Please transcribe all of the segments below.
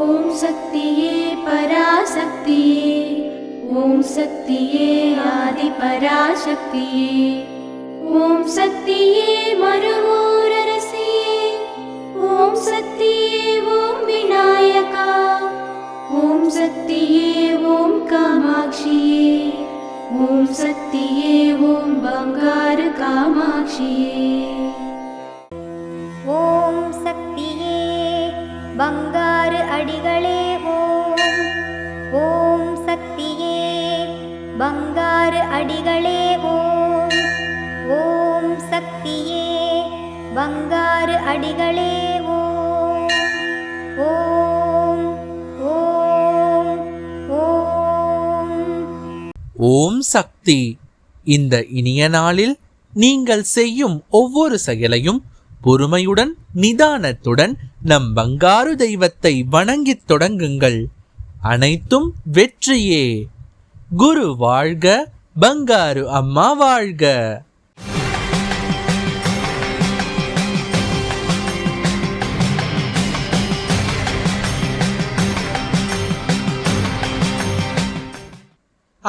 ஓம் சக்தியே பராசக்தியே, ஓம் சக்தியே ஆதி பராசக்தியே, ஓம் சக்தியே மறுவூரரசியே, ஓம் சக்தியே ஓம் விநாயகா, ஓம் சக்தியே ஓம் காமாட்சியே, ஓம் சக்தியே ஓம் பங்காரு காமாட்சியே. ஓம் சக்தியே பங்காரு அடிகளே ஓம், ஓம் சக்தியே பங்காரு அடிகளே ஓம், ஓம் சக்தியே பங்காரு அடிகளே ஓம், ஓம் ஓம் ஓம். ஓம் சக்தி. இந்த இனிய நாளில் நீங்கள் செய்யும் ஒவ்வொரு செயலையும் பொறுமையுடன் நிதானத்துடன் நம் பங்காரு தெய்வத்தை வணங்கித் தொடங்குங்கள். அனைத்தும் வெற்றியே. குரு வாழ்க, பங்காரு அம்மா வாழ்க.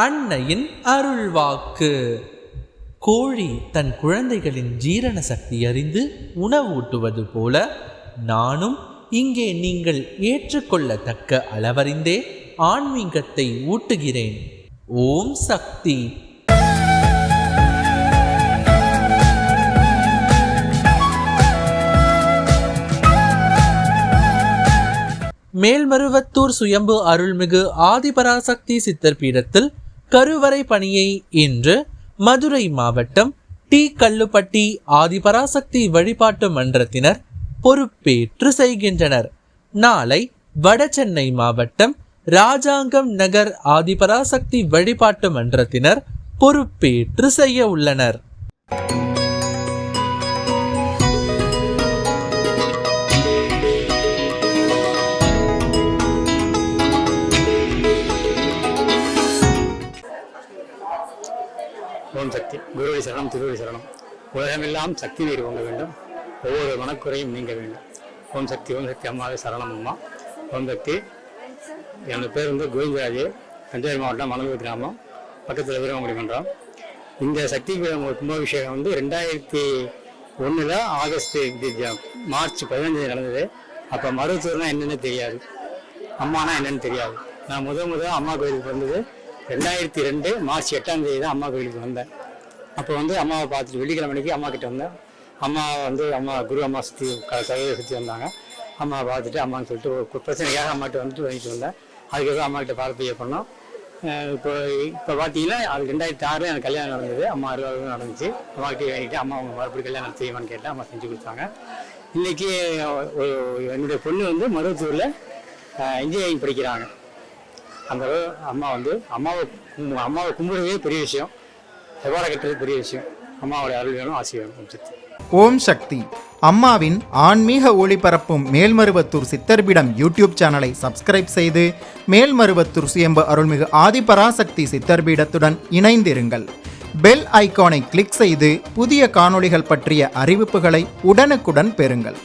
அன்னையின் அருள்வாக்கு. கோழி தன் குழந்தைகளின் ஜீரண சக்தி அறிந்து உணவூட்டுவது போல நானும் இங்கே நீங்கள் ஏற்றுக்கொள்ளத்தக்க அளவறிந்தே ஆன்மீகத்தை ஊட்டுகிறேன். ஓம் சக்தி. மேல்மருவத்தூர் சுயம்பு அருள்மிகு ஆதிபராசக்தி சித்தர் பீடத்தில் கருவறை பணியை இன்று மதுரை மாவட்டம் டி கல்லுப்பட்டி ஆதிபராசக்தி வழிபாட்டு மன்றத்தினர் பொறுப்பேற்று செய்கின்றனர். நாளை வடசென்னை மாவட்டம் ராஜாங்கம் நகர் ஆதிபராசக்தி வழிபாட்டு மன்றத்தினர் பொறுப்பேற்று செய்ய உள்ளனர். ஓம் சக்தி. குருவடி சரணம், திருவடி சரணம். உலகமெல்லாம் சக்தி நீர் பொங்க வேண்டும், ஒவ்வொரு மனக்குறையும் நீங்க வேண்டும். ஓம் சக்தி. ஓம் சக்தி அம்மாவே சரணம் அம்மா. ஓம் சக்தி. என்னோட பேர் கோவிந்தராஜ், தஞ்சாவூர் மாவட்டம் மணலூர் கிராமம், பக்கத்தில் வீரமங்குடி மன்றம். இந்த சக்தி கும்பாபிஷேகம் 2001 ஆகஸ்ட் மார்ச் 15 நடந்தது. அப்போ மருவத்தூர்னா என்னென்னு தெரியாது, அம்மானா என்னென்னு தெரியாது. நான் முதல் அம்மா கோயிலுக்கு வந்தது 2002 மார்ச் 8ஆம் தேதி தான் அம்மா கோயிலுக்கு வந்தேன். அப்போ அம்மாவை பார்த்துட்டு வெள்ளிக்கிழமைக்கு அம்மா கிட்ட வந்தேன். அம்மா அம்மா குரு அம்மா சுற்றி கதையை சுற்றி வந்தாங்க. அம்மாவை பார்த்துட்டு அம்மான்னு சொல்லிட்டு ஒரு பிரச்சனைக்காக அம்மாட்ட வாங்கிட்டு வந்தேன். அதுக்கப்புறம் அம்மா கிட்ட பார்த்து பண்ணோம். இப்போ பார்த்தீங்கன்னா அது 2006 எனக்கு கல்யாணம் நடந்தது. அம்மா அறுபது நடந்துச்சு. அம்மா கிட்டே வாங்கிட்டு அம்மா அவங்க மறுபடியும் கல்யாணம் செய்வான்னு கேட்டேன். அம்மா செஞ்சு கொடுத்தாங்க. இன்றைக்கி என்னுடைய பொண்ணு மருவத்தூரில் இன்ஜினியரிங் படிக்கிறாங்க. அந்த அம்மா அம்மாவை கும்பிடுறதே பெரிய விஷயம், செவ்வாழை கட்டுறது பெரிய விஷயம். அம்மாவோட அருள் வேணும், ஆசி வேணும். ஓம் சக்தி. அம்மாவின் ஆன்மீக ஒளிபரப்பும் மேல்மருவத்தூர் சித்தர்பீடம் யூடியூப் சேனலை சப்ஸ்கிரைப் செய்து மேல்மருவத்தூர் சுயம்பு அருள்மிகு ஆதிபராசக்தி சித்தர்பீடத்துடன் இணைந்திருங்கள். பெல் ஐகானை கிளிக் செய்து புதிய காணொளிகள் பற்றிய அறிவிப்புகளை உடனுக்குடன் பெறுங்கள்.